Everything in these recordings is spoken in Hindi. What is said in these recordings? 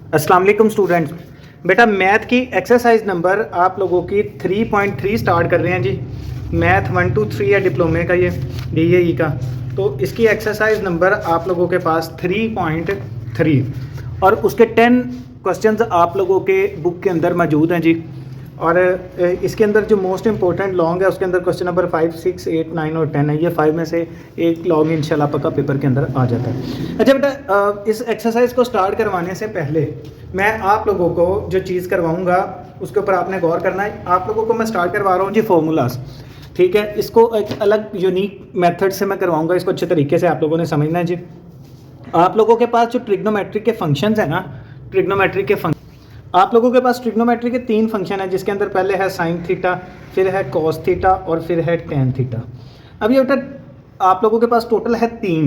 अस्सलाम वालेकुम स्टूडेंट्स। बेटा मैथ की एक्सरसाइज नंबर आप लोगों की 3.3 स्टार्ट कर रहे हैं जी। मैथ 1 2 3 है डिप्लोमे का, ये DAE का। तो इसकी एक्सरसाइज नंबर आप लोगों के पास 3.3 और उसके 10 क्वेश्चंस आप लोगों के बुक के अंदर मौजूद हैं जी। और इसके अंदर जो मोस्ट इंपॉर्टेंट लॉन्ग है उसके अंदर क्वेश्चन नंबर 5 6 8 9 और 10 है। ये 5 में से एक लॉन्ग इंशाल्लाह पक्का पेपर के अंदर आ जाता है। अच्छा बेटा, इस एक्सरसाइज को स्टार्ट करवाने से पहले मैं आप लोगों को जो चीज़ करवाऊंगा उसके ऊपर आपने गौर करना है। आप लोगों को मैं स्टार्ट करवा रहा हूँ जी फॉर्मूलाज, ठीक है। इसको एक अलग यूनिक मेथड से मैं करवाऊंगा, इसको अच्छे तरीके से आप लोगों ने समझना है जी। आप लोगों के पास जो ट्रिग्नोमेट्री के फंक्शंस है ना, ट्रिग्नोमेट्री के फंक्शन आप लोगों के पास ट्रिग्नोमेट्री के 3 फंक्शन है, जिसके अंदर पहले है साइन थीटा, फिर है कॉस थीटा और फिर है टेन थीटा। अब ये बेटा आप लोगों के पास टोटल है 3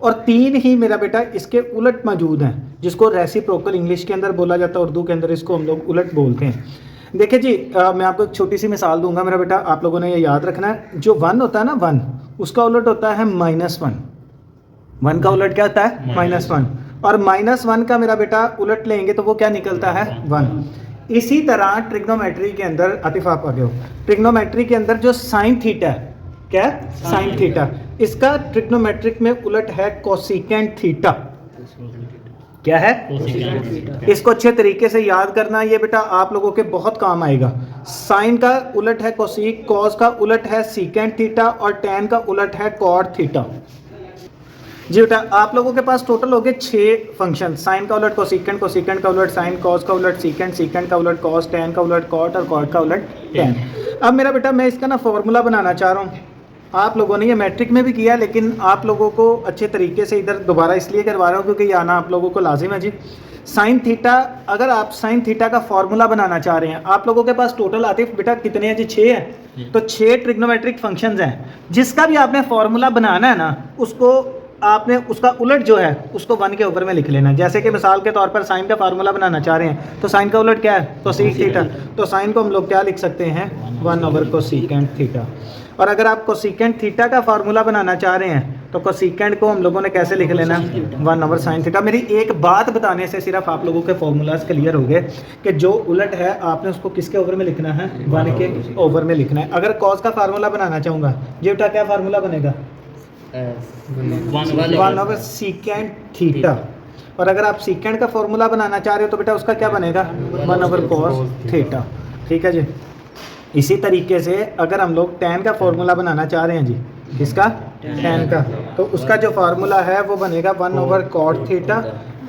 और 3 ही मेरा बेटा इसके उलट मौजूद हैं, जिसको रेसिप्रोकल इंग्लिश के अंदर बोला जाता है, उर्दू के अंदर इसको हम लोग उलट बोलते हैं। देखिए जी, मैं आपको एक छोटी सी मिसाल दूंगा मेरा बेटा, आप लोगों ने ये याद रखना है। जो 1 होता है ना 1, उसका उलट होता है -1। 1 का उलट क्या होता है? -1। और -1 का मेरा बेटा उलट लेंगे तो वो क्या निकलता है? 1। इसी तरह ट्रिग्नोमेट्री के अंदर, आतिफ आप आगे हो, ट्रिग्नोमेट्री के अंदर जो साइन थीटा है, क्या है? साइन थीटा, इसका ट्रिग्नोमेट्रिक में उलट है कोसिकेंट थीटा। क्या है? इसको अच्छे तरीके से याद करना, ये बेटा आप लोगों के बहुत काम आएगा। साइन का उलट है कोसिक, कॉस का उलट है सीकेंट थीटा और टेन का उलट है कॉट थीटा। जी बेटा आप लोगों के पास टोटल हो गए 6 फंक्शन। साइन का उलट कोसिकेंट, कोसिकेंट का उलट साइन, कॉस का उलट सीकेंट, सीकेंट का उलट कॉस, टेन का उलट कॉट और कॉट का उलट टेन। अब मेरा बेटा मैं इसका ना फॉर्मूला बनाना चाह रहा हूँ। आप लोगों ने ये मैट्रिक में भी किया, लेकिन आप लोगों को अच्छे तरीके से इधर दोबारा इसलिए करवा रहा हूँ क्योंकि ये आना आप लोगों को लाजिम है जी। साइन थीटा, अगर आप साइन थीटा का फॉर्मूला बनाना चाह रहे हैं, आप लोगों के पास टोटल आतिफ बेटा कितने हैं जी? 6 हैं। तो 6 ट्रिग्नोमेट्रिक फंक्शंस हैं, जिसका भी आपने फॉर्मूला बनाना है ना, उसको आपने उसका उलट जो है उसको 1 के ऊपर में लिख लेना। जैसे कि मिसाल के तौर पर साइन का फार्मूला बनाना चाह रहे हैं, तो साइन का उलट क्या है? Cosec theta. तो साइन को हम लोग क्या लिख सकते हैं? 1/कोसेकेंट थीटा। और अगर आप कोसेकेंट थीटा का फार्मूला बनाना चाह रहे हैं तो कोसेकेंट को हम लोगों ने कैसे लिख लेना? 1/साइन थीटा। मेरी एक बात बताने से सिर्फ आप लोगों के फॉर्मूलाज क्लियर हो गए कि जो उलट है आपने उसको किसके ओवर में लिखना है? 1 के ओवर में लिखना है। अगर कॉस का फार्मूला बनाना चाहूँगा जी बेटा, क्या फार्मूला बनेगा? 1/सीकेंट थीटा। और अगर आप सीकेंट का फॉर्मूला बनाना चाह रहे हो तो बेटा उसका क्या बनेगा? 1/कॉस थीटा। ठीक है जी। इसी तरीके से अगर हम लोग टेन का फॉर्मूला बनाना चाह रहे हैं जी, किसका? टेन का, तो उसका जो फार्मूला है वो बनेगा 1/कॉट थीटा।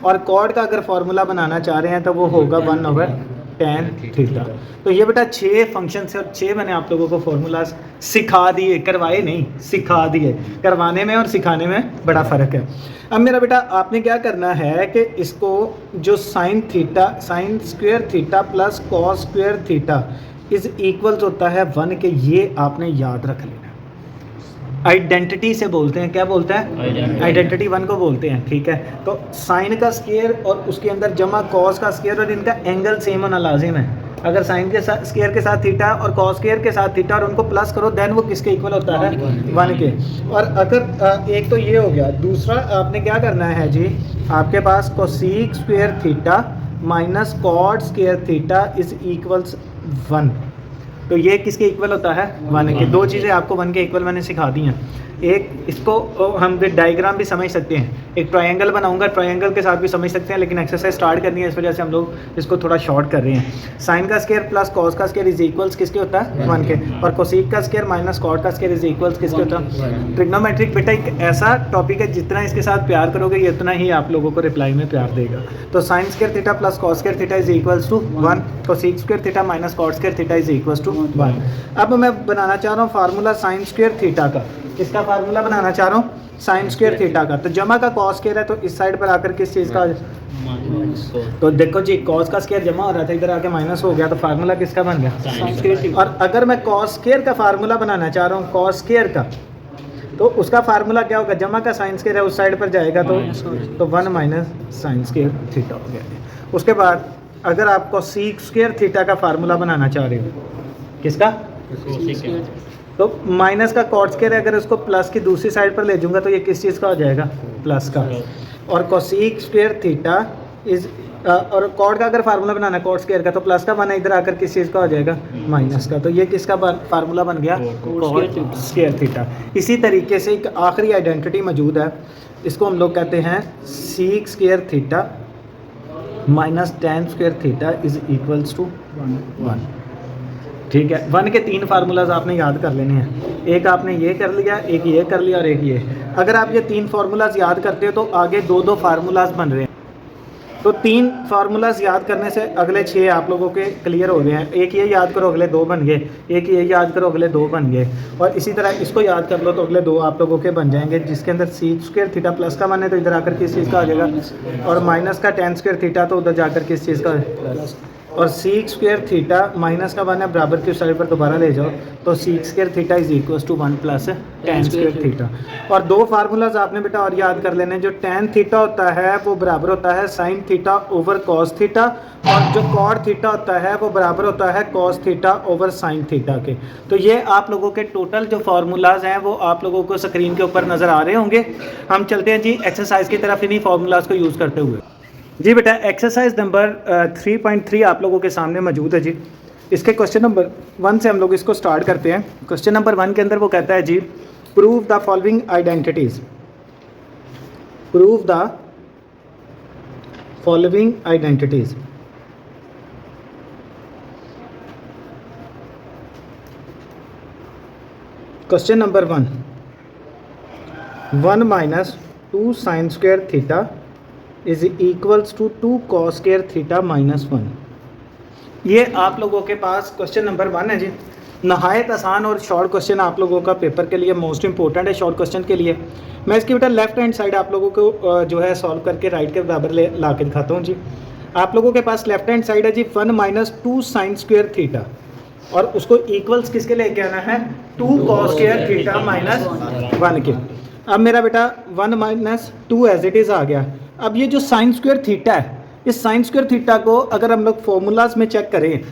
और कॉट का अगर फार्मूला बनाना चाह रहे हैं तो वो होगा 1/टेन थीटा। तो ये बेटा 6 फंक्शन से, और 6 मैंने आप लोगों को फॉर्मूलाज सिखा दिए, करवाए नहीं, सिखा दिए। करवाने में और सिखाने में बड़ा फ़र्क है। अब मेरा बेटा आपने क्या करना है कि इसको जो sine theta, sign square theta plus cos square theta is equals होता है 1 के, ये आपने याद रख लेना। आइडेंटिटी से बोलते हैं, क्या बोलते हैं? आइडेंटिटी 1 को बोलते हैं, ठीक है। तो साइन का स्क्वायर और उसके अंदर जमा कॉस का स्क्वायर, और इनका एंगल सेम होना लाजिम है। अगर साइन के साथ स्क्वायर के साथ थीटा और कॉस स्क्वायर के साथ थीटा और उनको प्लस करो, देन वो किसके इक्वल होता है? 1 के। और अगर एक तो ये हो गया, दूसरा आपने क्या करना है जी, आपके पास cosec square theta minus cot square theta is equals 1। तो ये किसके इक्वल होता है? 1 के। 2 चीज़ें आपको 1 के इक्वल मैंने सिखा दी हैं। एक, इसको हम डायग्राम भी समझ सकते हैं, एक ट्रायंगल बनाऊंगा, ट्रायंगल के साथ भी समझ सकते हैं, लेकिन एक्सरसाइज स्टार्ट करनी है इस वजह से हम लोग इसको थोड़ा शॉर्ट कर रहे हैं। साइन का स्क्वायर प्लस कॉस का स्क्वायर इज इक्वल्स किसके होता है? 1 के। और कोसेक का स्क्वायर माइनस कॉट का स्क्वायर इज इक्वल्स किसके होता है? ट्रिग्नोमेट्रिक बेटा एक ऐसा टॉपिक है, जितना इसके साथ प्यार करोगे ये उतना ही आप लोगों को रिप्लाई में प्यार देगा। तो sine square theta plus cos square theta is equals to 1, cosec square theta minus cot square theta is equals to 1। अब मैं बनाना चाह रहा हूँ फार्मूला साइन स्क्वायर थीटा का। किसका फार्मूला बनाना चाह रहा हूँ? साइन स्क्वायर थीटा का। तो जमा का कॉस स्क्वायर है, तो इस साइड पर आकर किस चीज़ का? तो देखो जी, कॉस का स्क्वायर जमा हो रहा था, इधर आके माइनस हो गया, तो फार्मूला किसका बन गया? और अगर मैं कॉस स्क्वायर का फार्मूला बनाना चाह रहा हूँ, कॉस स्क्वायर का, तो उसका फार्मूला क्या होगा? जमा का साइन स्क्वायर है उस साइड पर जाएगा, तो 1 माइनस साइन स्क्वायर थीटा हो गया। उसके बाद अगर आपको सीक स्क्वायर थीटा का फार्मूला बनाना चाह रहे हो, किसका? तो माइनस का कॉट स्क्वायर है, अगर उसको प्लस की दूसरी साइड पर ले जाऊंगा तो ये किस चीज़ का हो जाएगा? प्लस का। और कोसेक स्क्वायर थीटा इज और कॉड का अगर फार्मूला बनाना है कॉड स्क्वायर का तो प्लस का 1 है, इधर आकर किस चीज़ का हो जाएगा माइनस का। तो ये किसका फार्मूला बन गया कॉड स्क्वायर थीटा। इसी तरीके से एक आखिरी आइडेंटिटी मौजूद है, इसको हम लोग कहते हैं sec square theta minus tan square theta is equals to 1। ठीक है, 1 के 3 फार्मूलाज आपने याद कर लेने हैं। एक आपने ये कर लिया, एक ये कर लिया और एक ये। अगर आप ये 3 फार्मूलाज याद करते हो तो आगे 2-2 फार्मूलाज बन रहे हैं। तो 3 फार्मूलाज याद करने से अगले 6 आप लोगों के क्लियर हो गए हैं। एक ये याद करो अगले 2 बन गए, एक ये याद करो अगले 2 बन गए, और इसी तरह इसको याद कर लो तो अगले 2 आप लोगों के बन जाएंगे, जिसके अंदर सीक स्क्वायर थीटा प्लस का 1 है तो इधर आकर किस चीज़ का आ जाएगा, और माइनस का टेन स्क्वायर थीटा तो उधर जाकर किस चीज़ का, और सीक स्क्वायर थीटा माइनस का 1 है बराबर की साइड पर दोबारा ले जाओ तो sec square theta is equal to 1 plus tan square theta. और 2 फार्मूलाज आपने बेटा और याद कर लेने, जो टेन थीटा होता है वो बराबर होता है sign theta over cos theta, और जो कॉड थीटा होता है वो बराबर होता है cos theta over sine theta के। तो ये आप लोगों के टोटल जो फार्मूलाज हैं वो आप लोगों को स्क्रीन के ऊपर नज़र आ रहे होंगे। हम चलते हैं जी एक्सरसाइज की तरफ इन्हीं फार्मूलाज को यूज़ करते हुए। जी बेटा एक्सरसाइज नंबर 3.3 आप लोगों के सामने मौजूद है जी। इसके क्वेश्चन नंबर 1 से हम लोग इसको स्टार्ट करते हैं। क्वेश्चन नंबर 1 के अंदर वो कहता है जी prove the following identities, prove the following identities. Question number 1 minus 2 sine square theta is equals to 2 cos square theta minus 1। ये आप लोगों के पास क्वेश्चन नंबर 1 है जी। नहायत आसान और शॉर्ट क्वेश्चन आप लोगों का पेपर के लिए मोस्ट इंपॉर्टेंट है। शॉर्ट क्वेश्चन के लिए मैं इसकी बेटा लेफ्ट हैंड साइड आप लोगों को जो है सॉल्व करके राइट के बराबर ला के दिखाता हूँ जी। आप लोगों के पास लेफ्ट हैंड साइड है जी 1 माइनस 2 साइन स्क्वायर थीटा, और उसको इक्वल्स किसके लेके आना है 2 कॉस स्क्वायर थीटा माइनस 1 के। अब मेरा बेटा 1 माइनस 2 एज इट इज़ आ गया। अब ये जो साइन स्क्वायर थीटा है, इस साइन स्क्वायर थीटा को अगर हम लोग फॉर्मूलाज में चेक करें,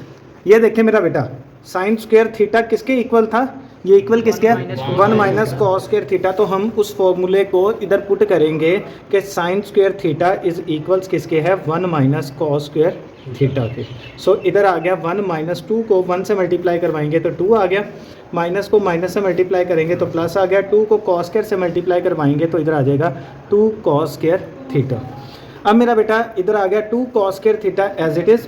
ये देखें मेरा बेटा साइन स्क्वायर थीटा किसके इक्वल था, ये इक्वल किसके है 1 माइनस कॉस स्क्वायर थीटा। तो हम उस फॉर्मूले को इधर पुट करेंगे कि sign square theta is equals किसके है 1 माइनस कॉस स्क्वायर थीटा के। सो इधर आ गया 1 माइनस 2 को 1 से मल्टीप्लाई करवाएंगे तो 2 आ गया, माइनस को माइनस से मल्टीप्लाई करेंगे तो प्लस आ गया, 2 को कॉस स्क्वायर से मल्टीप्लाई करवाएंगे तो इधर आ जाएगा 2 कॉस स्क्वायर थीटा। अब मेरा बेटा इधर आ गया 2 cos square theta as it is.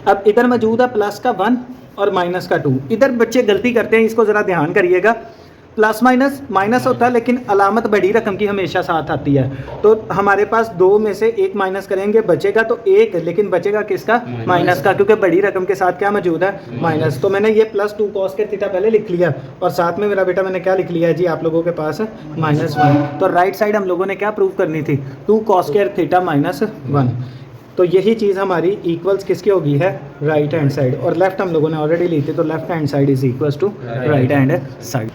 अब इधर मौजूद है प्लस का 1 और माइनस का 2। इधर बच्चे गलती करते हैं, इसको ज़रा ध्यान करिएगा। प्लस माइनस माइनस होता है लेकिन अलामत बड़ी रकम की हमेशा साथ आती है। तो हमारे पास 2 में से 1 माइनस करेंगे बचेगा तो 1, लेकिन बचेगा किसका माइनस का, क्योंकि बड़ी रकम के साथ क्या मौजूद है माइनस। तो मैंने ये प्लस 2 कॉस स्क्वायर थीटा पहले लिख लिया और साथ में मेरा बेटा मैंने क्या लिख लिया है जी आप लोगों के पास माइनस 1। तो राइट साइड हम लोगों ने क्या प्रूव करनी थी 2 कॉस स्क्वायर थीटा माइनस 1। तो यही चीज़ हमारी इक्वल्स किसकी होगी है राइट हैंड साइड, और लेफ्ट हम लोगों ने ऑलरेडी ली थी तो left hand side is equals to right hand side.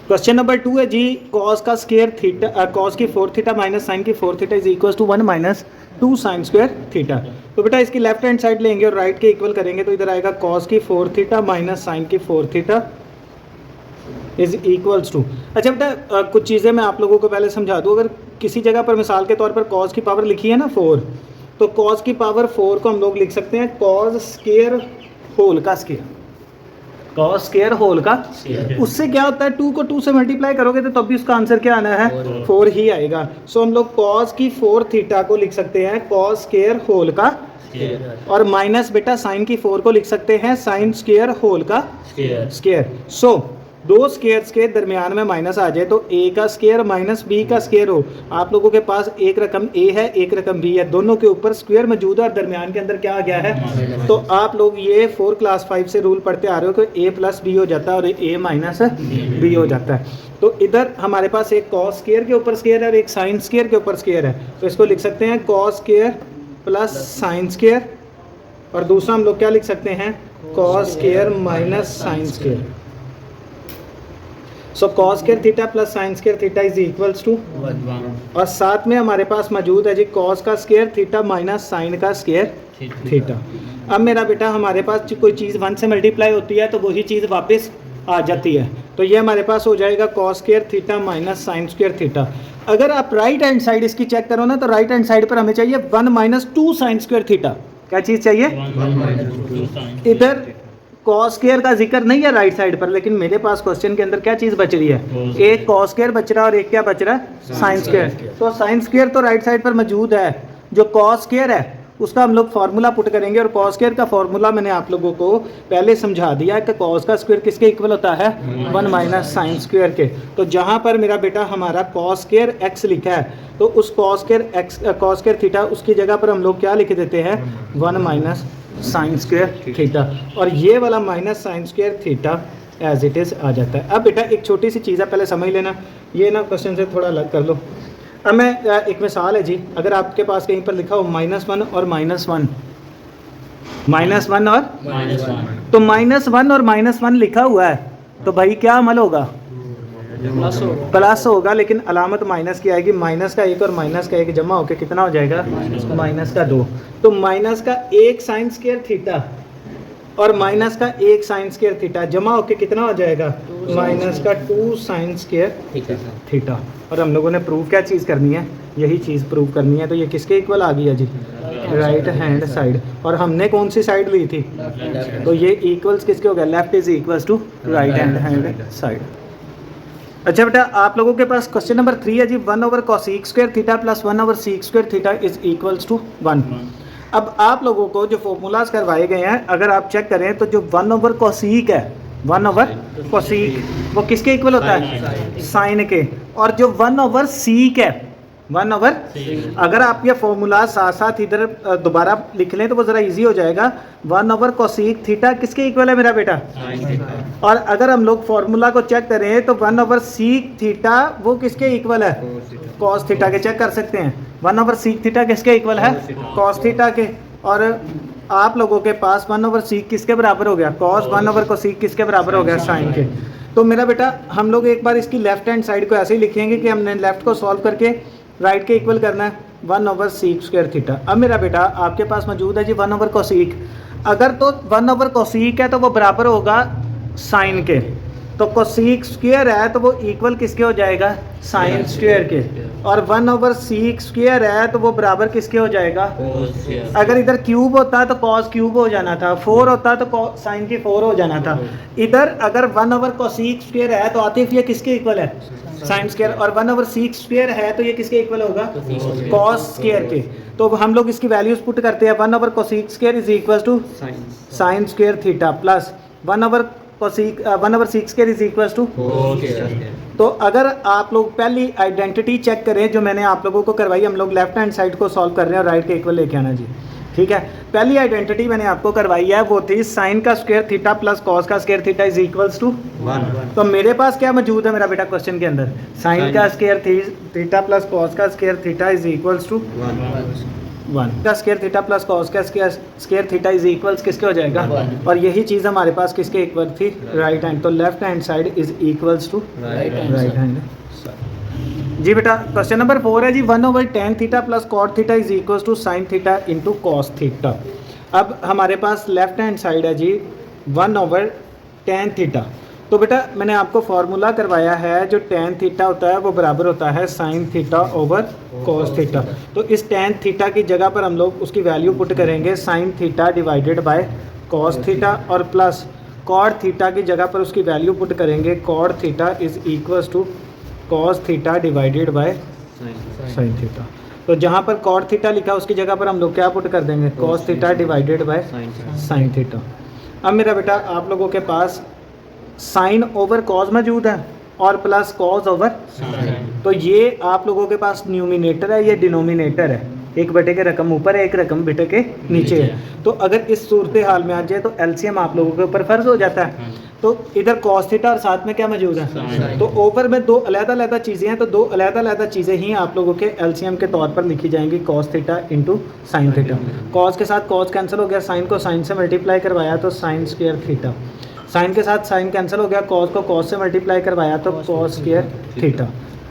Question number 2 है जी कॉस का स्क्वायर थीटा, कॉस की 4 थीटा माइनस साइन की 4 theta is equals to 1 minus 2 sine square theta. तो बेटा इसकी लेफ्ट हैंड साइड लेंगे और राइट के इक्वल करेंगे तो इधर आएगा कॉस की 4 थीटा माइनस साइन की 4 थीटा इज इक्वल्स टू। अच्छा बेटा कुछ चीज़ें मैं आप लोगों को पहले समझा दूँ। अगर किसी जगह पर मिसाल के तौर पर कॉस की पावर लिखी है ना 4, तो कॉस की पावर 4 को हम लोग लिख सकते हैं कॉस स्क्वायर होल का स्क्वायर, कॉस स्क्वायर होल का। उससे क्या होता है 2 को 2 से मल्टीप्लाई करोगे तो तब भी उसका आंसर क्या आना है 4 ही आएगा। सो हम लोग कॉस की 4 थीटा को लिख सकते हैं कॉस स्क्वायर होल का, और माइनस बेटा साइन की 4 को लिख सकते हैं साइन स्क्वायर होल का स्क्वायर। सो 2 स्क्वायर्स के दरमियान में माइनस आ जाए तो a का स्क्वायर माइनस b का स्क्वायर हो। आप लोगों के पास एक रकम a है एक रकम b है, दोनों के ऊपर स्क्वायर मौजूद है और दरमियान के अंदर क्या आ गया है। तो आप लोग ये 4 क्लास 5 से रूल पढ़ते आ रहे हो कि a प्लस b हो जाता है और a माइनस b हो जाता है। तो इधर हमारे पास एक कॉस स्क्वायर के ऊपर स्क्वायर है और एक साइन स्क्वायर के ऊपर स्क्वायर है, तो इसको लिख सकते हैं cos square plus sine square, और दूसरा हम लोग क्या लिख सकते हैं cos square minus sine square. So cos square theta plus sine square theta is equals to 1, और साथ में हमारे पास मौजूद है जी कॉस का स्क्वायर थीटा माइनस साइन का स्क्वायर थीटा। अब मेरा बेटा हमारे पास कोई चीज़ 1 से मल्टीप्लाई होती है तो वही चीज़ वापस आ जाती है, तो ये हमारे पास हो जाएगा cos square theta minus sine square theta. अगर आप राइट हैंड साइड इसकी चेक करो ना, तो राइट हैंड साइड पर हमें चाहिए 1 माइनस 2 साइन स्क्वायर थीटा। क्या चीज़ चाहिए? इधर कॉस स्क्वायर का जिक्र नहीं है राइट साइड पर, लेकिन मेरे पास क्वेश्चन के अंदर क्या चीज़ बच रही है? एक कॉस स्क्वायर बच रहा है और एक क्या बच रहा है? Sine square. तो साइन स्क्वायर तो राइट साइड पर मौजूद है, जो कॉस स्क्वायर है उसका हम लोग फार्मूला पुट करेंगे, और कॉस स्क्वायर का फार्मूला मैंने आप लोगों को पहले समझा दिया है कि कॉस का स्क्वायर किसके इक्वल होता है? 1 माइनस साइन स्क्वायर के। तो जहाँ पर मेरा बेटा हमारा कॉस स्क्वायर एक्स लिखा है, तो उस कॉस स्क्वायर थीटा उसकी जगह पर हम लोग क्या लिख देते हैं? 1 माइनस साइन स्क्वायर थीटा, और ये वाला minus sine square theta as it is आ जाता है। अब बेटा एक छोटी सी चीज़ है, पहले समझ लेना, ये ना क्वेश्चन से थोड़ा अलग कर लो। अब मैं एक मिसाल है जी, अगर आपके पास कहीं पर लिखा हो -1 और -1, -1 और -1, तो -1 और -1 लिखा हुआ है, तो भाई क्या अमल होगा? प्लस होगा, लेकिन अलामत माइनस की आएगी। माइनस का 1 और माइनस का 1 जमा होकर कितना हो जाएगा? माइनस का 2। तो माइनस का 1 साइन स्क्वायर थीटा और माइनस का 1 साइन स्क्वायर थीटा जमा होकर कितना हो जाएगा? माइनस का 2 साइन स्क्वायर थीटा। और हम लोगों ने प्रूव क्या चीज़ करनी है? यही चीज़ प्रूव करनी है। तो ये किसके इक्वल आ गया जी? Right hand side. और हमने कौन सी साइड ली थी? तो ये इक्वल्स किसके हो गया? Left is equals to right hand side. अच्छा बेटा, आप लोगों के पास क्वेश्चन नंबर 3 है जी, 1/cosec square theta plus 1/sec square theta is equals to 1। अब आप लोगों को जो फॉर्मूलाज करवाए गए हैं, अगर आप चेक करें तो जो 1/cosec है, 1/cosec वो किसके इक्वल होता है? साइन के। और जो 1/sec है, 1/, अगर आप ये फॉर्मूला साथ साथ इधर दोबारा लिख लें तो वो ज़रा इजी हो जाएगा। 1/cosec थीटा किसके इक्वल है मेरा बेटा? और अगर हम लोग फॉर्मूला को चेक करें तो 1/sec थीटा वो किसके इक्वल है? कॉस थीटा के। चेक कर सकते हैं 1/sec थीटा किसके इक्वल है? कॉस थीटा के। और आप लोगों के पास 1/sec किसके बराबर हो गया? कॉस। 1/cosec किसके बराबर हो गया? साइन के। तो मेरा बेटा हम लोग एक बार इसकी लेफ्ट हैंड साइड को ऐसे ही लिखेंगे कि हमने लेफ्ट को सॉल्व करके राइट के इक्वल करना है 1/sec स्क्वायर थीटा। अब मेरा बेटा आपके पास मौजूद है जी 1/cosec। अगर तो 1/cosec है तो वो बराबर होगा साइन के, तो cosec स्क्वायर है तो वो इक्वल किसके हो जाएगा? साइन स्क्वायर के। और 1/sec स्क्वायर है तो वो बराबर किसके हो जाएगा? अगर इधर क्यूब होता तो cos क्यूब हो जाना था, 4 होता तो साइन की 4 हो जाना था। इधर अगर 1/cosec स्क्वायर है तो आतिफ ये किसके इक्वल है? Sign square. और 1/sec स्क्वायर है तो ये किसके इक्वल होगा? cos स्क्वायर के। तो हम लोग इसकी वैल्यूज पुट करते हैं। 1/cosec square is equal to sine square theta plus 1/sec square is equal to. तो अगर आप लोग पहली आइडेंटिटी चेक करें जो मैंने आप लोगों को करवाई, हम लोग लेफ्ट हैंड साइड को सॉल्व कर रहे हैं और राइट के इक्वल लेके आना जी, ठीक है। पहली आइडेंटिटी मैंने आपको करवाई है वो थी साइन का स्क्वायर थीटा प्लस कॉस का square theta is equals to 1। तो मेरे पास क्या मौजूद है मेरा बेटा क्वेश्चन के अंदर? साइन का स्क्वायर थीटा प्लस कॉस का square theta is equals to 1 का स्क्वायर थीटा प्लस कॉस का स्क्वायर थीटा इज इक्वल्स किसके हो जाएगा? और यही चीज़ हमारे पास किसके इक्वल थी? Right hand. तो left hand side is equals to right hand जी। बेटा क्वेश्चन नंबर 4 है जी, 1/tan theta plus cot theta is equals to sine theta into cos theta. अब हमारे पास लेफ्ट हैंड साइड है जी 1/tan थीटा। तो बेटा मैंने आपको फार्मूला करवाया है, जो tan थीटा होता है वो बराबर होता है sign theta over cos theta. तो इस tan थीटा की जगह पर हम लोग उसकी वैल्यू पुट करेंगे sine theta divided by cos theta, और प्लस कॉट थीटा की जगह पर उसकी वैल्यू पुट करेंगे cot theta is equals to cos theta divided by sine theta. तो जहाँ पर कॉट थीटा लिखा उसकी जगह पर हम लोग क्या पुट कर देंगे? Cos theta divided by sine theta. अब मेरा बेटा आप लोगों के पास साइन ओवर कॉस मौजूद है और प्लस कॉस ओवर, तो ये आप लोगों के पास न्यूमिनेटर है, ये डिनोमिनेटर है। एक बटे के रकम ऊपर है, एक रकम बटे के नीचे है। तो अगर इस सूरत हाल में आ जाए तो एलसीएम आप लोगों के ऊपर फर्ज हो जाता है। तो इधर कॉस थीटा और साथ में क्या मौजूद है? तो ऊपर में दो अलग-अलग चीज़ें हैं, तो दो अलग-अलग चीज़ें ही आप लोगों के एलसीएम के तौर पर लिखी जाएंगी, cos theta into sine theta. Cos के साथ कॉस कैंसिल हो गया, साइन को साइन से मल्टीप्लाई करवाया तो साइन स्क्वायर थीटा। साइन के साथ साइन कैंसिल हो गया, कॉस को कॉस से मल्टीप्लाई करवाया तो कॉस स्क्वायर थीटा।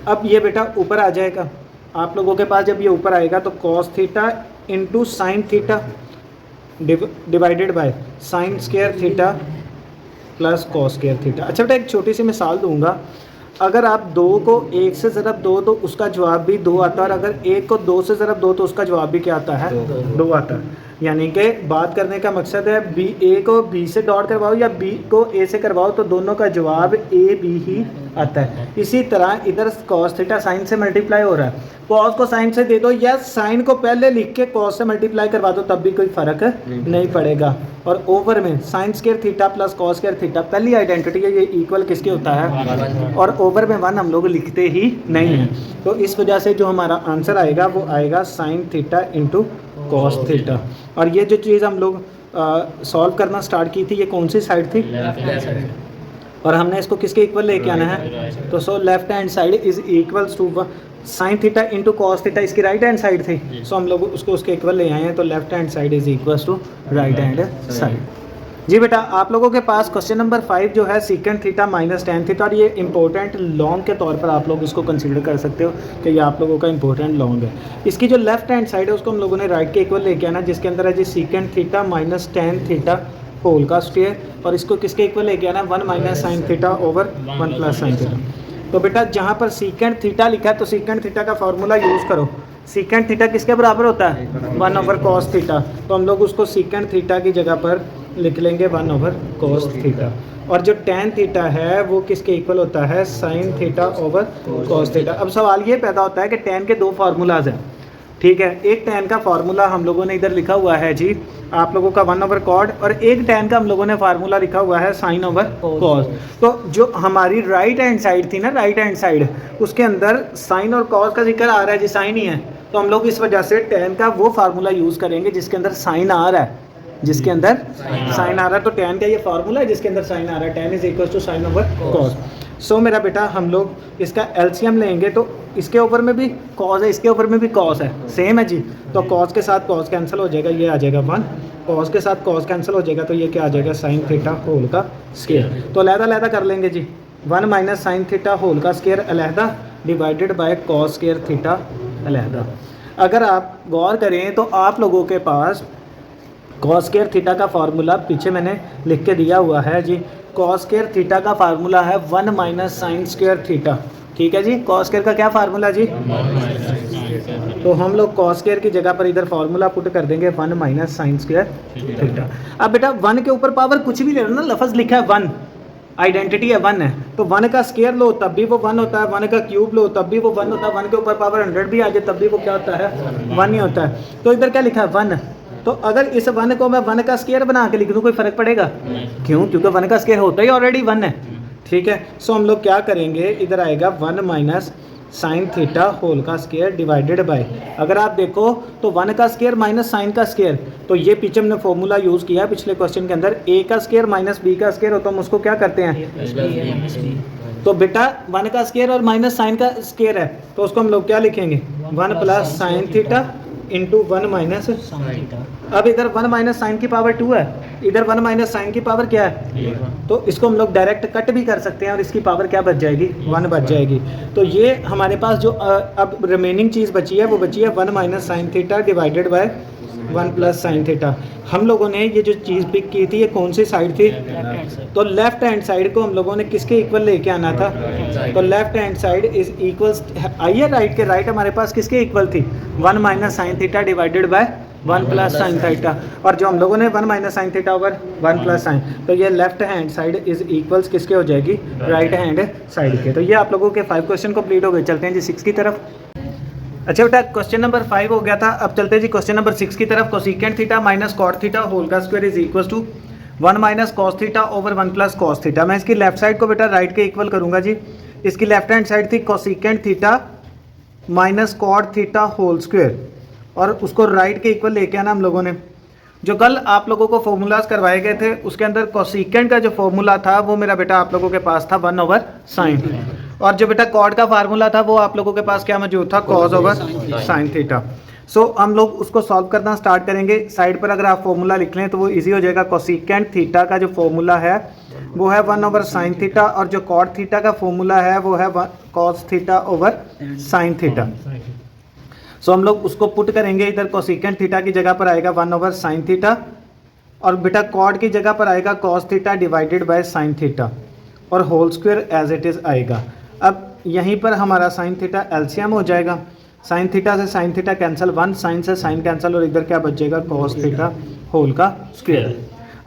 अब ये बेटा ऊपर आ जाएगा आप लोगों के पास, जब ये ऊपर आएगा तो cos theta into sine theta divided by sign square theta plus cos square theta. अच्छा बेटा एक छोटी सी मिसाल दूंगा। अगर आप 2 को 1 से ज़रब दो तो उसका जवाब भी 2 आता है, और अगर 1 को 2 से ज़रब दो तो उसका जवाब भी क्या आता है? 2 आता है। यानी कि बात करने का मकसद है बी, ए को बी से डॉट करवाओ या बी को ए से करवाओ तो दोनों का जवाब ए बी ही आता है। इसी तरह इधर कॉस थीटा साइन से मल्टीप्लाई हो रहा है, कॉस को साइन से दे दो या साइन को पहले लिख के कॉस से मल्टीप्लाई करवा दो तब भी कोई फ़र्क नहीं पड़ेगा। और ओवर में sign square theta plus cos square theta पहली आइडेंटिटी है, ये इक्वल किसके होता है? और ओवर में 1 हम लोग लिखते ही नहीं हैं। तो इस वजह से जो हमारा आंसर आएगा वो आएगा sign theta into cos theta. और ये जो चीज़ हम लोग सॉल्व करना स्टार्ट की थी, ये कौन सी साइड थी? और हमने इसको किसके इक्वल लेके आना है? तो so left hand side is equals to sine theta into cos theta, इसकी राइट हैंड साइड थी, सो हम लोग उसको उसके इक्वल ले आए हैं, तो left hand side is equals to right hand side. जी बेटा, आप लोगों के पास क्वेश्चन नंबर 5 जो है secant theta minus tan theta, और ये इंपॉर्टेंट लॉन्ग के तौर पर आप लोग इसको कंसीडर कर सकते हो कि ये आप लोगों का इंपॉर्टेंट लॉन्ग है। इसकी जो लेफ्ट हैंड साइड है उसको हम लोगों ने राइट के इक्वल लेके आना, जिसके अंदर है जी secant theta minus tan theta whole का स्क्वायर, और इसको किसके इक्वल लेके आना? 1 minus sine theta over 1 plus sine theta. तो बेटा जहाँ पर सीकेंट थीटा लिखा है तो सीकेंट थीटा का फॉर्मूला यूज़ करो। सीकेंट थीटा किसके बराबर होता है? 1 ओवर कॉस थीटा। तो हम लोग उसको सीकेंट थीटा की जगह पर लिख लेंगे 1 ओवर कॉस थीटा। और जो टेन थीटा है वो किसके इक्वल होता है? Sign theta over cos theta. अब सवाल ये पैदा होता है कि टेन के 2 फार्मूलाज हैं, ठीक है। एक टेन का फार्मूला हम लोगों ने इधर लिखा हुआ है जी आप लोगों का 1 ओवर कॉड, और एक टेन का हम लोगों ने फार्मूला लिखा हुआ है साइन ओवर कॉस। तो जो हमारी राइट हैंड साइड थी ना, राइट हैंड साइड, उसके अंदर साइन और कॉस का जिक्र आ रहा है जी, साइन ही है, तो हम लोग इस वजह से टेन का वो फार्मूला यूज़ करेंगे जिसके अंदर साइन आ रहा है, जिसके अंदर साइन आ रहा है। तो टेन का ये फार्मूला है जिसके अंदर साइन आ रहा है, tan is equal to sine over cos. So मेरा बेटा हम लोग इसका एलसीएम लेंगे, तो इसके ऊपर में भी कॉस है, इसके ऊपर में भी कॉस है, सेम है जी। तो कॉस के साथ कॉस कैंसिल हो जाएगा, ये आ जाएगा 1, कॉस के साथ कॉस कैंसिल हो जाएगा, तो ये क्या आ जाएगा? साइन थीटा होल का स्क्वायर। तो अलहदा कर लेंगे जी, 1 माइनस साइन थीटा होल का स्क्वायर अलहदा divided by cos square theta अलहदा। अगर आप गौर करें तो आप लोगों के पास कॉस स्क्वायर थीटा का फार्मूला पीछे मैंने लिख के दिया हुआ है जी। कॉस स्क्वायर थीटा का फार्मूला है 1 माइनस साइन स्क्वायर थीटा, ठीक है जी। कॉस स्क्वायर का क्या फार्मूला जी? तो हम लोग कॉस स्क्वायर की जगह पर इधर फार्मूला पुट कर देंगे 1 माइनस साइन स्क्वायर थीटा। अब बेटा 1 के ऊपर पावर कुछ भी ले लो ना, लफ्ज़ लिखा है 1, आइडेंटिटी है 1 है, तो 1 का स्क्वायर लो तब भी वो 1 होता है, 1 का क्यूब लो तब भी वो 1 होता है, 1 के ऊपर पावर 100 भी आ जाए तब भी वो क्या होता है? 1 ही होता है। तो इधर क्या लिखा है? 1। तो अगर इस 1 को मैं 1 का स्क्वायर बना के लिख दूँ कोई फ़र्क पड़ेगा? क्यों? क्योंकि 1 का स्क्वायर होता ही ऑलरेडी 1 है, ठीक है। सो हम लोग क्या करेंगे, इधर आएगा 1 माइनस साइन थीटा होल का स्क्वायर डिवाइडेड बाय, अगर आप देखो तो 1 का स्क्वायर माइनस साइन का स्क्वायर, तो ये पीछे हमने फॉर्मूला यूज़ किया है पिछले क्वेश्चन के अंदर, ए का स्क्वायर माइनस बी का स्क्वायर हो तो हम उसको क्या करते हैं? तो बेटा 1 का स्क्वायर और माइनस साइन का स्क्वायर है, तो उसको हम लोग क्या लिखेंगे? 1 plus sine theta into 1 minus sine theta. अब इधर 1 माइनस साइन की पावर 2 है, इधर 1 माइनस साइन की पावर क्या है? तो इसको हम लोग डायरेक्ट कट भी कर सकते हैं और इसकी पावर क्या बच जाएगी? 1 बच जाएगी। तो ये हमारे पास जो अब रिमेनिंग चीज़ बची है वो बची है 1 minus sine theta divided bye 1 plus sine theta. हम लोगों ने ये जो चीज़ पिक की थी ये कौन सी साइड थी? तो लेफ्ट हैंड साइड को हम लोगों ने किसके इक्वल लेके आना था? तो left hand side is equals, आइए राइट के राइट हमारे पास किसके इक्वल थी? 1 minus sine theta divided bye 1 plus sine theta, और जो हम लोगों ने 1 minus sine theta over 1 plus sign, तो ये left hand side is equals किसके हो जाएगी? राइट हैंड साइड के। तो ये आप लोगों के 5 क्वेश्चन कंप्लीट हो गए। चलते हैं जी 6 की तरफ। अच्छा बेटा क्वेश्चन नंबर 5 हो गया था, अब चलते हैं जी क्वेश्चन नंबर 6 की तरफ। Cosecant theta minus cot theta whole का square is equal to 1 minus cos theta over 1 plus cos theta. मैं इसकी लेफ्ट साइड को बेटा राइट के इक्वल करूंगा जी। इसकी लेफ्ट हैंड साइड थी cosecant theta minus cot theta whole square, और उसको राइट के इक्वल लेके आना हम लोगों ने। जो कल आप लोगों को फॉर्मूलाज करवाए गए थे उसके अंदर कोसेकेंट का जो फॉर्मूला था वो मेरा बेटा आप लोगों के पास था 1 ओवर साइन, और जो बेटा कॉट का फार्मूला था वो आप लोगों के पास क्या मौजूद था? Cos over sine theta. So हम लोग उसको सॉल्व करना स्टार्ट करेंगे। साइड पर अगर आप फॉर्मूला लिख लें तो वो इजी हो जाएगा। कोसेकेंट थीटा का जो फॉर्मूला है वो है 1 ओवर साइन थीटा, और जो कॉट थीटा का फॉर्मूला है वो है cos theta over sine theta. So हम लोग उसको पुट करेंगे, इधर कोसेकेंट थीटा की जगह पर आएगा 1 ओवर साइन थीटा, और बेटा कॉट की जगह पर आएगा cos theta divided by sine theta, और whole square as it is आएगा। अब यहीं पर हमारा साइन थीटा एलसीएम हो जाएगा, साइन थीटा से साइन थीटा कैंसिल, 1 साइन से साइन कैंसिल, और इधर क्या बच जाएगा कॉस थीटा होल का स्क्वायर।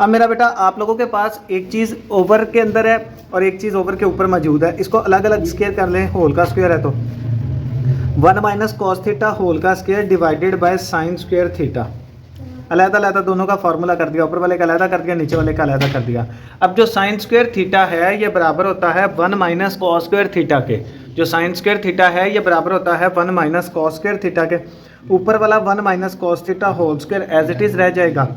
अब मेरा बेटा आप लोगों के पास एक चीज़ ओवर के अंदर है और एक चीज़ ओवर के ऊपर मौजूद है, इसको अलग अलग स्क्वायर कर लें, होल का स्क्वायर है तो 1 माइनस कॉस थीटा होल का square divided by sign square theta. अलग-अलग दोनों का फॉर्मूला कर दिया, ऊपर वाले का अलग कर दिया, नीचे वाले का अलग कर दिया। अब जो साइन स्क्वायर थीटा है ये बराबर होता है 1 माइनस कॉस स्क्वायर थीटा के। जो साइन स्क्वायर थीटा है ये बराबर होता है 1 माइनस कॉस स्क्वायर थीटा के। ऊपर वाला 1 minus cos theta whole square as it is रह जाएगा,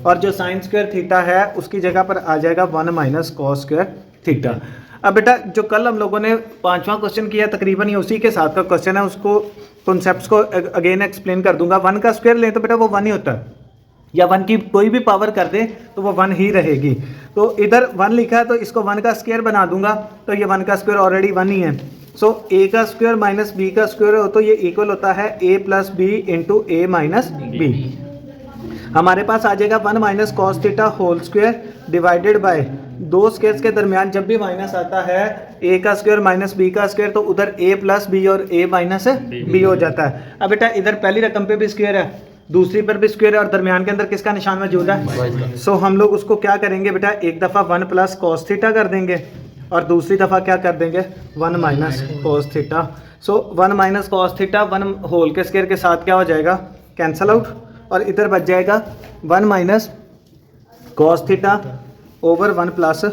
और जो साइन स्क्वायर थीटा है उसकी जगह पर आ जाएगा 1 माइनस कॉस स्क्वायर थीटा। अब बेटा जो कल हम लोगों ने 5वां क्वेश्चन किया तकरीबन ये उसी के साथ का क्वेश्चन है, उसको कॉन्सेप्ट्स को अगेन एक्सप्लेन कर दूंगा। 1 का स्क्वायर लें तो बेटा वो 1 ही होता है, या 1 की कोई भी पावर कर दे तो वो 1 ही रहेगी। तो इधर 1 लिखा है तो इसको 1 का स्क्वायर बना दूंगा, तो ये 1 का स्क्वायर ऑलरेडी 1 ही है। सो a का स्क्वायर माइनस b का स्क्वायर हो तो ये इक्वल होता है a plus B into A minus B. हमारे पास आ जाएगा 1 minus cos theta whole square divided by, दो स्क्वायर्स के दरमियान जब भी माइनस आता है a का स्क्वायर माइनस b का स्क्वायर तो उधर a प्लस बी और a माइनस b हो जाता है। अब बेटा इधर पहली रकम पे भी स्क्वायर है, दूसरी पर भी स्क्वायर है, और दरमियान के अंदर किसका निशान मौजूद है? सो हम लोग उसको क्या करेंगे बेटा, एक दफ़ा 1 प्लस कॉस थीटा कर देंगे और दूसरी दफ़ा क्या कर देंगे 1 माइनस कॉस थीटा। सो 1 माइनस कॉस थीटा 1 होल के स्क्वायर के साथ क्या हो जाएगा कैंसल आउट, और इधर बच जाएगा 1 minus cos theta over 1 plus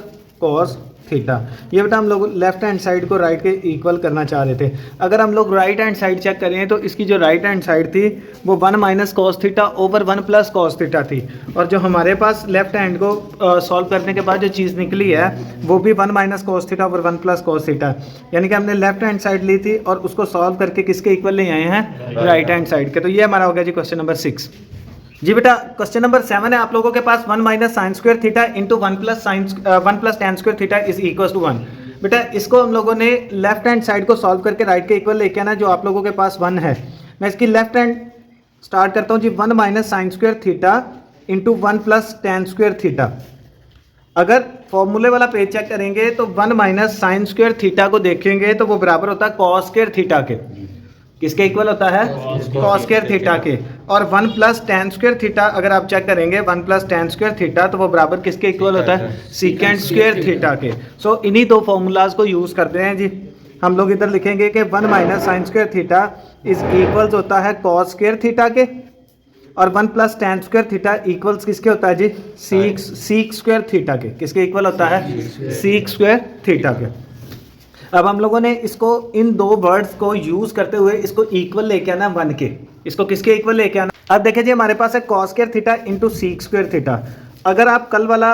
cos theta. ये बेटा हम लोग लेफ्ट हैंड साइड को राइट के इक्वल करना चाह रहे थे। अगर हम लोग राइट हैंड साइड चेक करें तो इसकी जो राइट हैंड साइड थी वो 1 minus cos theta over 1 plus cos theta थी, और जो हमारे पास लेफ्ट हैंड को सॉल्व करने के बाद जो चीज़ निकली है वो भी 1 minus cos theta over 1 plus cos theta, यानी कि हमने लेफ्ट हैंड साइड ली थी और उसको सॉल्व करके किसके इक्वल ले आए हैं राइट हैंड साइड के। तो ये हमारा हो गया जी क्वेश्चन नंबर 6। जी बेटा क्वेश्चन नंबर 7 है आप लोगों के पास 1 minus sine square theta into 1 plus tan square theta is equal to 1। बेटा इसको हम लोगों ने लेफ्ट हैंड साइड को सॉल्व करके राइट के इक्वल लेके आना, जो आप लोगों के पास 1 है। मैं इसकी लेफ्ट हैंड स्टार्ट करता हूँ जी, 1 minus sine square theta into 1 plus tan square theta. अगर फॉर्मूले वाला पेज चेक करेंगे तो 1 माइनस साइन स्क्वायर थीटा को देखेंगे तो वो बराबर होता है कॉस स्क्वायर थीटा के। किसके इक्वल होता है कॉस स्क्वायर थीटा के। और 1 प्लस टेन स्क्वायर थीटा अगर आप चेक करेंगे 1 प्लस टेन स्क्वायर थीटा तो वो बराबर किसके इक्वल होता है सीकेंड स्क्वायर थीटा के। सो इन्हीं दो फॉर्मूलाज को यूज़ करते हैं जी। हम लोग इधर लिखेंगे कि 1 minus sine square theta is equals होता है कॉस स्क्वायर थीटा के, और 1 plus tan square theta equals किसके होता है जी सीक स्क्वायर थीटा के। किसके इक्वल होता है सीक स्क्वायर थीटा के। अब हम लोगों ने इसको इन दो वर्ड्स को यूज करते हुए इसको इक्वल लेके आना 1 के, इसको किसके इक्वल लेके आना। अब देखिए जी हमारे पास है cos square theta into seek square theta. अगर आप कल वाला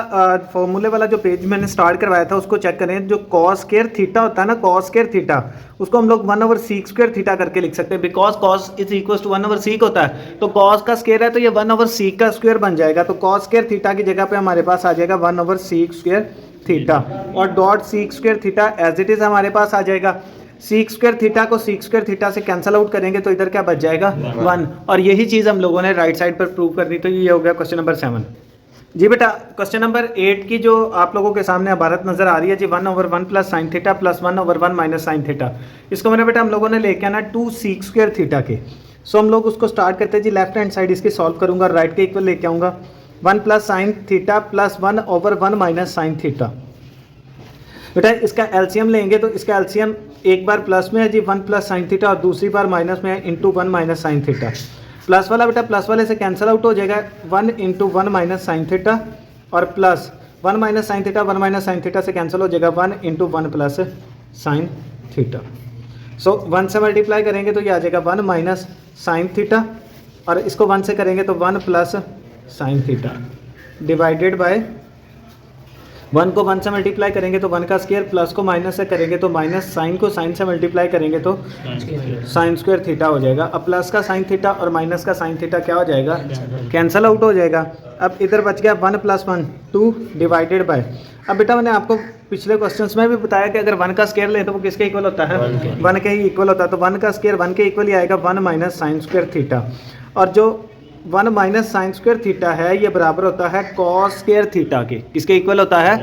फॉर्मूले वाला जो पेज मैंने स्टार्ट करवाया था उसको चेक करें, जो कॉस स्क्वायर थीटा होता है ना कॉस स्क्वायर थीटा, उसको हम लोग 1 ओवर सीक स्क्वायर थीटा करके लिख सकते हैं, because cos is equal to 1 over sec होता है। तो कॉस का स्क्वायर है तो ये 1 ओवर सीक का स्क्वायर बन जाएगा। तो कॉस स्क्वायर थीटा की जगह पे हमारे पास आ जाएगा 1 ओवर सीक स्क्वायर थीटा, और dot sec square theta as it is हमारे पास आ जाएगा। सीक स्क्वायर थीटा को सीक स्क्वायर थीटा से कैंसिल आउट करेंगे तो इधर क्या बच जाएगा 1, और यही चीज़ हम लोगों ने राइट साइड पर प्रूव करनी। तो ये हो गया क्वेश्चन नंबर 7। जी बेटा क्वेश्चन नंबर 8 की जो आप लोगों के सामने इबारत नजर आ रही है जी 1 over 1 plus sine theta plus 1 over 1 minus sine theta, इसको मैंने बेटा हम लोगों ने लेके आना 2 सीक स्क्वायर थीटा के। सो हम लोग उसको स्टार्ट करते हैं जी, लेफ्ट हैंड साइड इसकी सॉल्व करूंगा, राइट के इक्वल लेके आऊँगा 1 plus sine theta plus 1 over 1 minus sine theta. बेटा इसका एलसीएम लेंगे तो इसका एलसीएम एक बार प्लस में है जी 1 प्लस साइन थीटा और दूसरी बार माइनस में है into 1 minus sine theta. Plus वाला बेटा प्लस वाले से कैंसिल आउट हो जाएगा 1 इंटू 1 माइनस साइन थीटा, और plus 1 minus sine theta 1 minus sine theta से कैंसिल हो जाएगा 1 इंटू 1 प्लस साइन थीटा। सो 1 से मल्टीप्लाई करेंगे तो ये आ जाएगा 1 माइनस साइन थीटा, और इसको 1 से करेंगे तो 1 plus sine theta divided bye 1 को 1 से मल्टीप्लाई करेंगे तो 1 का स्क्वायर, प्लस को माइनस से करेंगे तो माइनस, साइन को साइन से मल्टीप्लाई करेंगे तो साइन स्क्वायर थीटा हो जाएगा। अब प्लस का साइन थीटा और माइनस का साइन थीटा क्या हो जाएगा कैंसल आउट हो जाएगा। अब इधर बच गया 1 प्लस 1 2 डिवाइडेड बाय। अब बेटा मैंने आपको पिछले क्वेश्चंस में भी बताया कि अगर 1 का स्क्वायर लें तो वो किसके इक्वल होता है 1 के ही इक्वल होता है। तो 1 का स्क्वायर 1 के इक्वल ही आएगा 1 माइनस साइन स्क्वायर थीटा, और जो 1 माइनस साइन स्क्वायर थीटा है, ये बराबर होता है कॉस स्क्वायर थीटा के। किसके इक्वल होता है?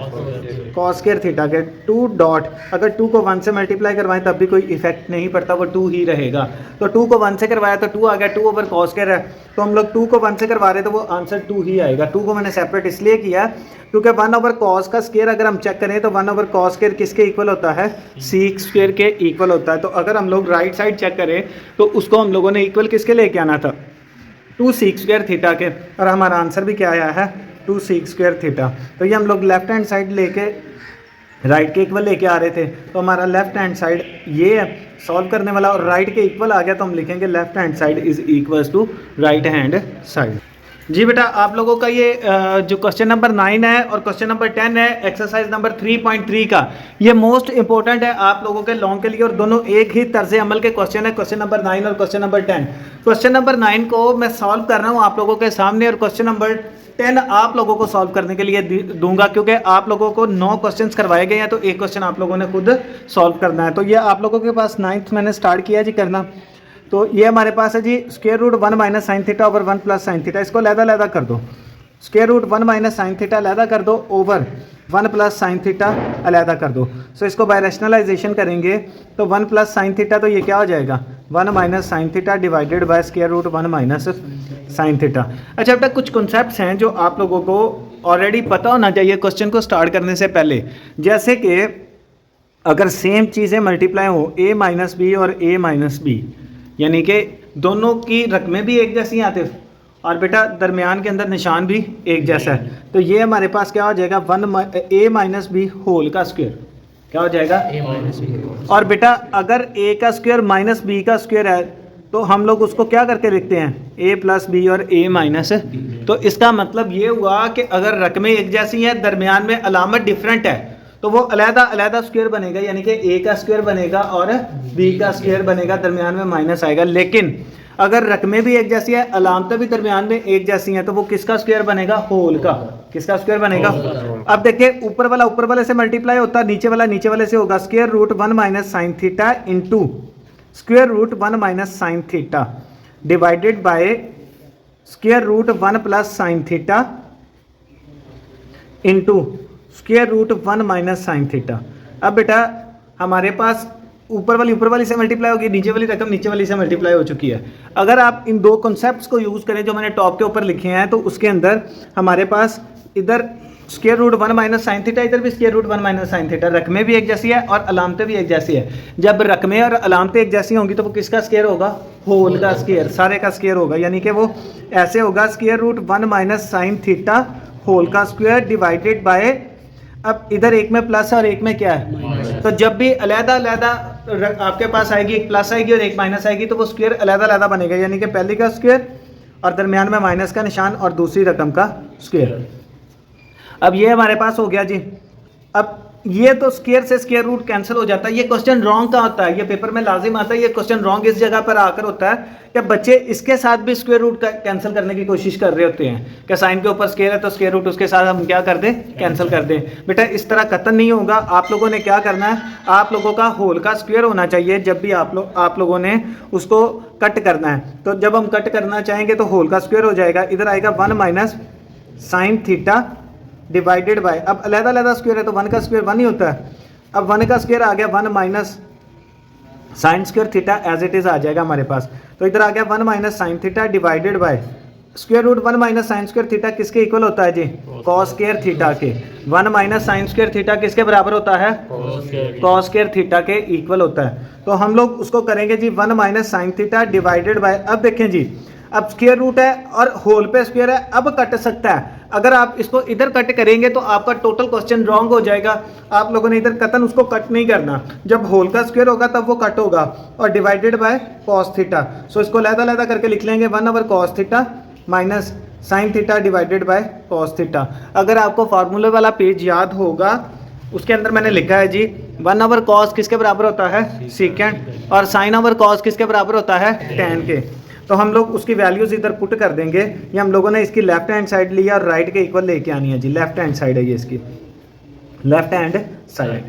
कॉस स्क्वायर थीटा के। 2 डॉट, अगर 2 को 1 से मल्टीप्लाई करवाएं तब भी कोई इफेक्ट नहीं पड़ता, वो 2 ही रहेगा। तो 2 को 1 से करवाया तो 2 आ गया, 2 ओवर कॉस स्क्वायर है, तो हम लोग 2 को 1 से करवा रहे तो वो आंसर 2 ही आएगा। 2 को मैंने सेपरेट इसलिए किया क्योंकि 1 ओवर कॉस का स्क्वायर अगर हम चेक करें तो 1 ओवर कॉस स्क्वायर किसके इक्वल होता है? सीक स्क्वायर के इक्वल होता है। तो अगर हम लोग राइट साइड चेक करें तो उसको हम लोगों ने इक्वल किसके लेके आना था? 2 सीक स्क्वायर थीटा के, और हमारा आंसर भी क्या आया है? 2 सीक स्क्वायर थीटा। तो ये हम लोग लेफ्ट हैंड साइड लेके राइट के इक्वल लेके आ रहे थे, तो हमारा लेफ्ट हैंड साइड ये है सॉल्व करने वाला, और राइट के इक्वल आ गया तो हम लिखेंगे left hand side is equals to right hand side. जी बेटा, आप लोगों का ये जो क्वेश्चन नंबर 9 है और क्वेश्चन नंबर 10 है एक्सरसाइज नंबर 3.3 का, ये मोस्ट इंपॉर्टेंट है आप लोगों के लॉन्ग के लिए, और दोनों एक ही तर्ज अमल के क्वेश्चन है, क्वेश्चन नंबर 9 और क्वेश्चन नंबर 10। क्वेश्चन नंबर 9 को मैं सॉल्व कर रहा हूँ आप लोगों के सामने, और क्वेश्चन नंबर 10 आप लोगों को सॉल्व करने के लिए दूंगा, क्योंकि आप लोगों को 9 क्वेश्चंस करवाए गए हैं, तो एक क्वेश्चन आप लोगों ने खुद सॉल्व करना है। तो ये आप लोगों के पास 9th मैंने स्टार्ट किया जी करना। तो ये हमारे पास है जी square root 1 minus sine theta over 1 plus sine theta, इसको लहदा कर दो। Square root 1 minus sine theta अलहदा कर दो ओवर 1 प्लस साइन थीटा अलहदा कर दो। सो इसको बाय रैशनलाइजेशन करेंगे तो 1 प्लस साइन थीटा, तो ये क्या हो जाएगा? 1 minus sine theta divided by square root 1 minus sine theta. अच्छा बेटा, कुछ कॉन्सेप्ट्स हैं जो आप लोगों को ऑलरेडी पता होना चाहिए क्वेश्चन को स्टार्ट करने से पहले, जैसे कि अगर सेम चीज़ें मल्टीप्लाई हो a माइनस बी और a माइनस बी, यानी कि दोनों की रकमें भी एक जैसी आते हैं और बेटा दरमियान के अंदर निशान भी एक जैसा है, तो ये हमारे पास क्या हो जाएगा? a माइनस बी होल का स्क्वायर। क्या हो जाएगा? a minus B. और बेटा अगर a का स्क्वायर माइनस बी का स्क्वायर है तो हम लोग उसको क्या करके लिखते हैं? a प्लस बी और a माइनस। तो इसका मतलब ये हुआ कि अगर रकमें एक जैसी हैं, दरमियान में अलामत डिफरेंट है, तो वो अलहदा अलहदा स्क्वायर बनेगा, यानी कि a का स्क्वायर बनेगा और b का स्क्वायर बनेगा, दरमियान में माइनस आएगा। लेकिन अगर रकमें भी एक जैसी है, अलामतें भी दरमियान में एक जैसी हैं, तो वो किसका स्क्वायर बनेगा? होल का। किसका स्क्वायर बनेगा? अब देखिए, ऊपर वाले से मल्टीप्लाई होता है, नीचे वाले से होगा। Square root 1 minus sine theta into square root 1 minus sine theta divided by square root 1 plus sine theta into square root 1 minus sine theta. अब बेटा हमारे पास ऊपर वाली से मल्टीप्लाई होगी, नीचे वाली रकम नीचे वाली से मल्टीप्लाई हो चुकी है। अगर आप इन दो कॉन्सेप्ट्स को यूज़ करें जो मैंने टॉप के ऊपर लिखे हैं, तो उसके अंदर हमारे पास इधर square root 1 minus sine theta, इधर भी square root 1 minus sine theta, रकमें भी एक जैसी है और अलामतें भी एक जैसी है। जब रकमें और अलामतें एक जैसी होंगी तो वो किसका स्क्वायर होगा? होल का स्क्वायर, सारे का स्क्वायर होगा, यानी कि वो ऐसे होगा square root 1 minus sine theta whole का स्क्वायर डिवाइडेड बाय, अब इधर एक में प्लस और एक में क्या है, तो जब भी अलहदा अलहदा आपके पास आएगी, एक प्लस आएगी और एक माइनस आएगी, तो वो स्क्वायर अलहदा अलहदा बनेगा, यानी कि पहली का स्क्वायर और दरमियान में माइनस का निशान और दूसरी रकम का स्क्वायर। अब ये हमारे पास हो गया जी। अब ये तो स्क्वायर से स्क्वायर रूट कैंसिल हो जाता है। ये क्वेश्चन रॉन्ग का होता है, ये पेपर में लाजिम आता है। ये क्वेश्चन रॉन्ग इस जगह पर आकर होता है कि बच्चे इसके साथ भी स्क्वायर रूट का कैंसिल करने की कोशिश कर रहे होते हैं कि साइन के ऊपर स्क्वायर है तो स्क्वायर रूट उसके साथ हम क्या कर दें? कैंसिल कर दें। बेटा इस तरह कतन नहीं होगा। आप लोगों ने क्या करना है? आप लोगों का होल का स्क्वायर होना चाहिए जब भी आप लोगों ने उसको कट करना है। तो जब हम कट करना चाहेंगे तो होल का स्क्वायर हो जाएगा, इधर आएगा 1 minus sine theta divided by, अब अलहदा अलहदा स्क्वायर है तो 1 का स्क्वायर 1 ही होता है। अब 1 का स्क्वायर आ गया 1 minus sine square theta as it is आ जाएगा हमारे पास। तो इधर आ गया 1 minus sine theta divided by square root 1 minus sine square theta किसके इक्वल होता है जी? कॉस स्क्वायर थीटा के। 1 माइनस साइन स्क्वायर थीटा किसके बराबर होता है? कॉस स्क्वायर थीटा के इक्वल होता है। तो हम लोग उसको करेंगे जी 1 minus sine theta divided by, अब देखें जी, अब स्क्वायर रूट है और होल पे स्क्वायर है, अब कट सकता है। अगर आप इसको इधर कट करेंगे तो आपका टोटल क्वेश्चन रॉन्ग हो जाएगा। आप लोगों ने इधर कतन उसको कट नहीं करना, जब होल का स्क्वायर होगा तब वो कट होगा, और डिवाइडेड बाय कॉस थीटा। सो इसको लहदा करके लिख लेंगे 1 over cos theta minus sine theta divided by cos theta. अगर आपको फार्मूले वाला पेज याद होगा उसके अंदर मैंने लिखा है जी 1 ओवर कॉस किसके बराबर होता है? सीकेंड, और साइन ओवर कॉस किसके बराबर होता है? टेन के। तो हम लोग उसकी वैल्यूज इधर पुट कर देंगे। ये हम लोगों ने इसकी लेफ्ट हैंड साइड लिया और राइट के इक्वल लेके आनी है जी। लेफ्ट हैंड साइड है ये इसकी, लेफ्ट हैंड साइड।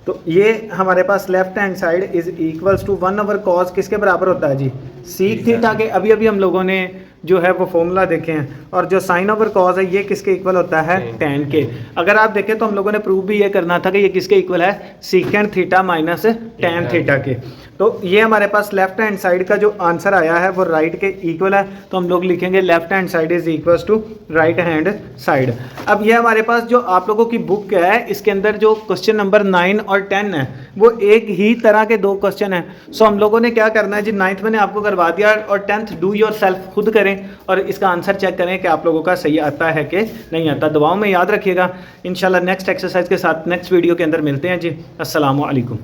तो ये हमारे पास left hand side is equals to 1/cos किसके बराबर होता है जी, सीक थीटा के। अभी अभी हम लोगों ने जो है वो फॉर्मूला देखे हैं, और जो sin/cos है ये किसके इक्वल होता है, tan के। अगर आप देखें तो हम लोगों ने प्रूव भी ये करना था कि ये किसके इक्वल है, secant theta minus tan theta के। तो ये हमारे पास लेफ्ट हैंड साइड का जो आंसर आया है वो राइट के इक्वल है, तो हम लोग लिखेंगे left hand side is equals to right hand side. अब ये हमारे पास जो आप लोगों की बुक है इसके अंदर जो क्वेश्चन नंबर 9 और 10 है वो एक ही तरह के दो क्वेश्चन हैं। सो हम लोगों ने क्या करना है जी, 9th मैंने आपको करवा दिया और 10th डू योर सेल्फ खुद करें और इसका आंसर चेक करें कि आप लोगों का सही आता है कि नहीं आता। दुआओं में याद रखिएगा। इंशाल्लाह नेक्स्ट एक्सरसाइज के साथ नेक्स्ट वीडियो के अंदर मिलते हैं जी। अस्सलामु अलैकुम।